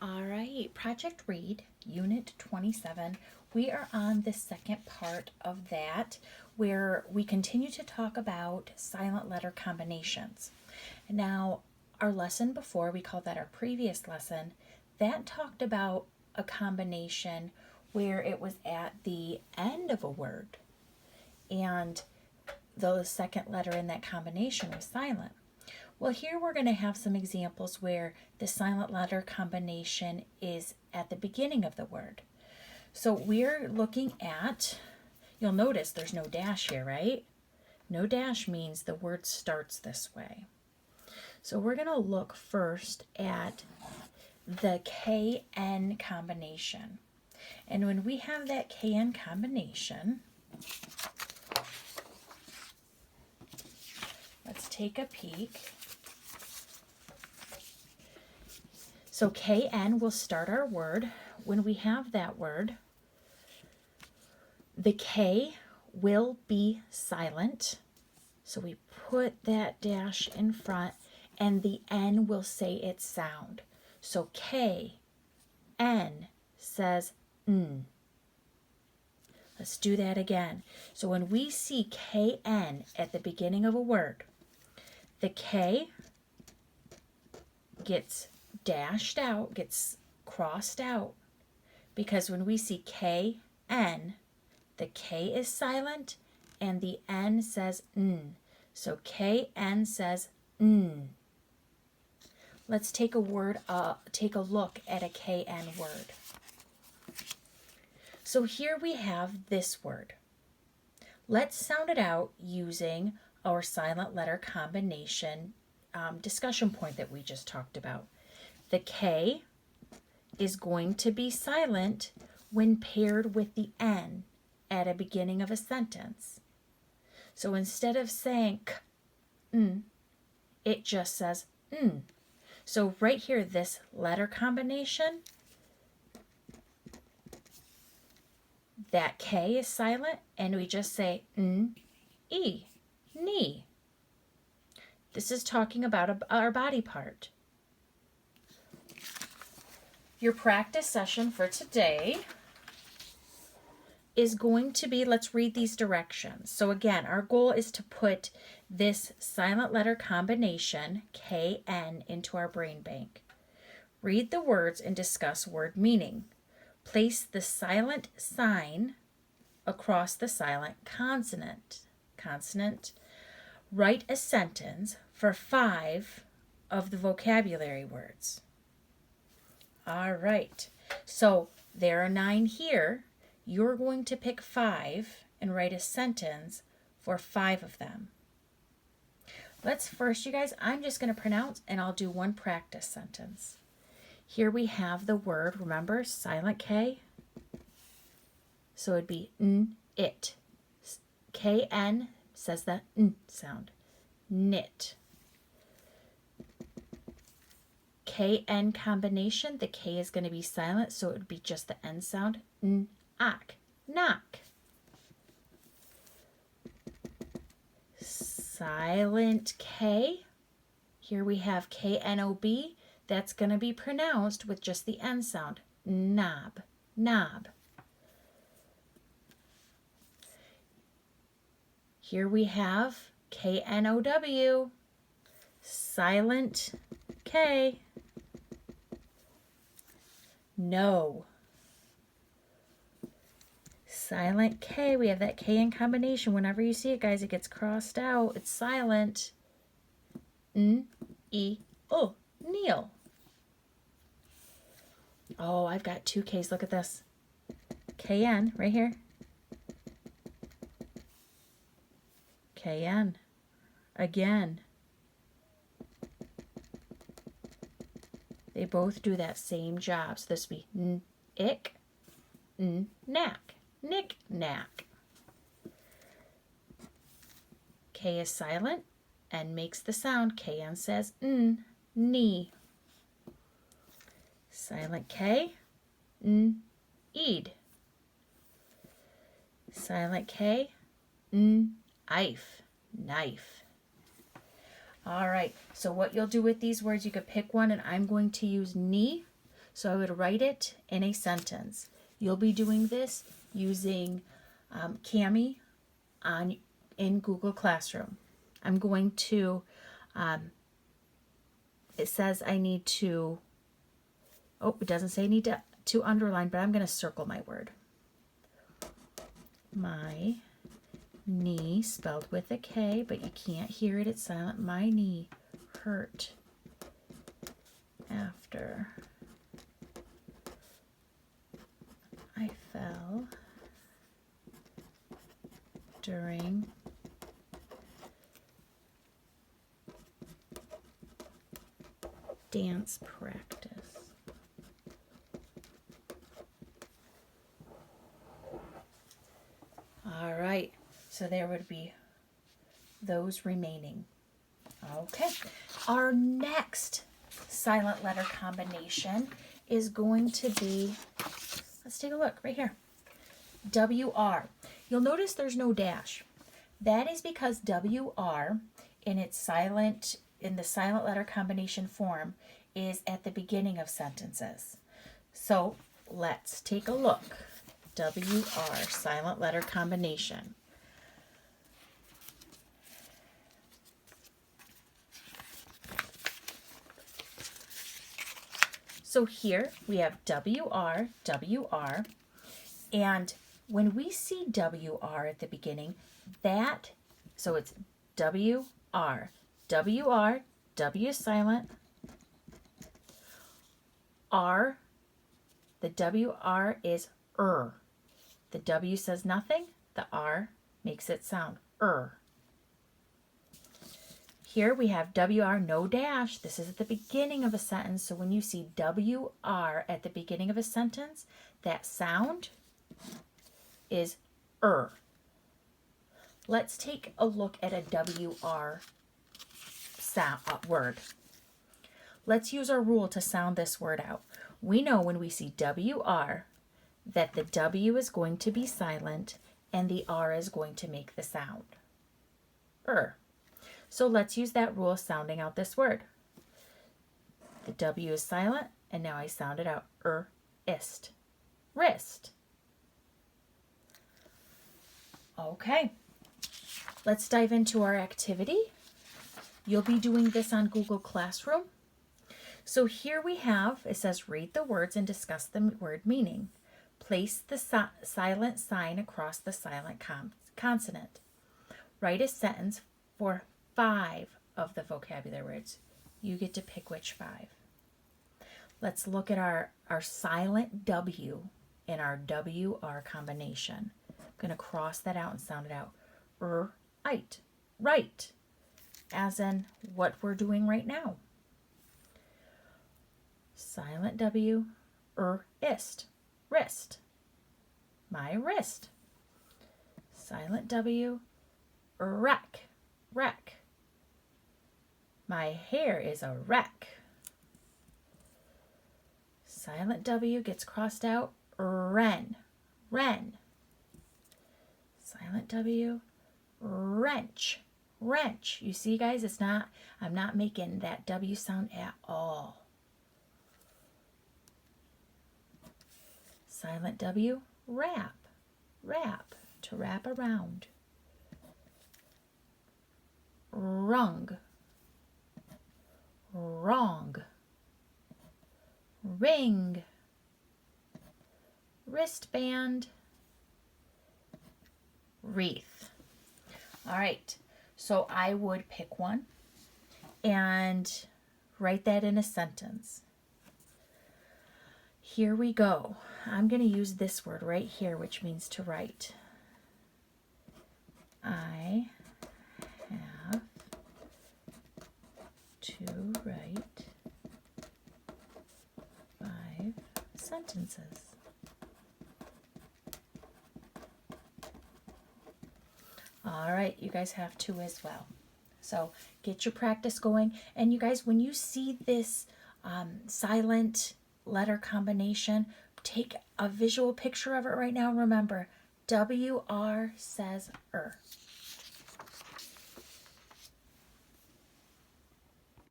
All right, Project Read, Unit 27. We are on the second part of that where we continue to talk about silent letter combinations. Now, our lesson before, we called that our previous lesson, that talked about a combination where it was at the end of a word and the second letter in that combination was silent. Well, here we're going to have some examples where the silent letter combination is at the beginning of the word. So we're looking at, you'll notice there's no dash here, right? No dash means the word starts this way. So we're going to look first at the KN combination. And when we have that KN combination, let's take a peek. So KN will start our word. When we have that word, the K will be silent. So we put that dash in front and the N will say its sound. So K, N says N. Let's do that again. So when we see KN at the beginning of a word, the K gets dashed out, gets crossed out, because when we see KN, the K is silent and the N says N. So KN says N. Let's take a look at a KN word. So here we have this word. Let's sound it out using our silent letter combination discussion point that we just talked about. The K is going to be silent when paired with the N at a beginning of a sentence. So instead of saying k, n, it just says n. So right here, this letter combination, that K is silent, and we just say n, e, knee. This is talking about our body part. Your practice session for today is going to be, let's read these directions. So again, our goal is to put this silent letter combination, KN, into our brain bank. Read the words and discuss word meaning. Place the silent sign across the silent consonant. Write a sentence for 5 of the vocabulary words. All right, so there are 9 here. You're going to pick 5 and write a sentence for 5 of them. Let's first, you guys, I'm just going to pronounce and I'll do one practice sentence. Here we have the word, remember, silent K. So it'd be n, it. KN says the n sound. Knit. KN combination, the K is going to be silent, so it would be just the N sound. N-ak, knock. Silent K, here we have K-N-O-B, that's going to be pronounced with just the N sound. Knob, knob. Here we have K-N-O-W, silent K. No. Silent K, we have that K in combination. Whenever you see it, guys, it gets crossed out. It's silent. N-E-O, kneel. Oh, I've got 2 Ks. Look at this. K-N, right here. K-N. Again. They both do that same job. So this would be n-ick, n-knack, knick-knack. K is silent and makes the sound. KN says n, knee. Silent K, n-eed. Silent K, n-ife, knife. All right, so what you'll do with these words, you could pick one, and I'm going to use knee. So I would write it in a sentence. You'll be doing this using Kami in Google Classroom. I'm going to, it says I need to, oh, it doesn't say I need to underline, but I'm going to circle my word. My knee, spelled with a K, but you can't hear it, it's silent. My knee hurt after I fell during dance practice. All right, so there would be those remaining. Okay, our next silent letter combination is going to be, let's take a look right here, WR. You'll notice there's no dash. That is because WR in the silent letter combination form is at the beginning of sentences. So let's take a look. WR, silent letter combination. So here we have WR, WR, and when we see WR at the beginning, so it's WR, WR, W is silent, R, the WR is The W says nothing, the R makes it sound Here we have WR, no dash. This is at the beginning of a sentence. So when you see WR at the beginning of a sentence, that sound is Let's take a look at a WR word. Let's use our rule to sound this word out. We know when we see WR that the W is going to be silent and the R is going to make the sound So let's use that rule sounding out this word. The W is silent, and now I sound it out. Ist. Wrist. Okay. Let's dive into our activity. You'll be doing this on Google Classroom. So here we have, it says read the words and discuss the word meaning. Place the silent sign across the silent consonant. Write a sentence for 5 of the vocabulary words. You get to pick which 5. Let's look at our silent W in our WR combination. I'm going to cross that out and sound it out. Right. Right. As in what we're doing right now. Silent W, ist. Wrist. My wrist. Silent W, wreck. Wreck. My hair is a wreck. Silent W gets crossed out. Wren. Wren. Silent W. Wrench. Wrench. You see, guys, I'm not making that W sound at all. Silent W. Wrap. Wrap. To wrap around. Rung. Wrong. Ring. Wristband. Wreath. All right, so I would pick one and write that in a sentence. Here we go. I'm going to use this word right here, which means to write. I have to write 5 sentences. All right, you guys have to as well. So get your practice going. And you guys, when you see this silent letter combination, take a visual picture of it right now. Remember, WR says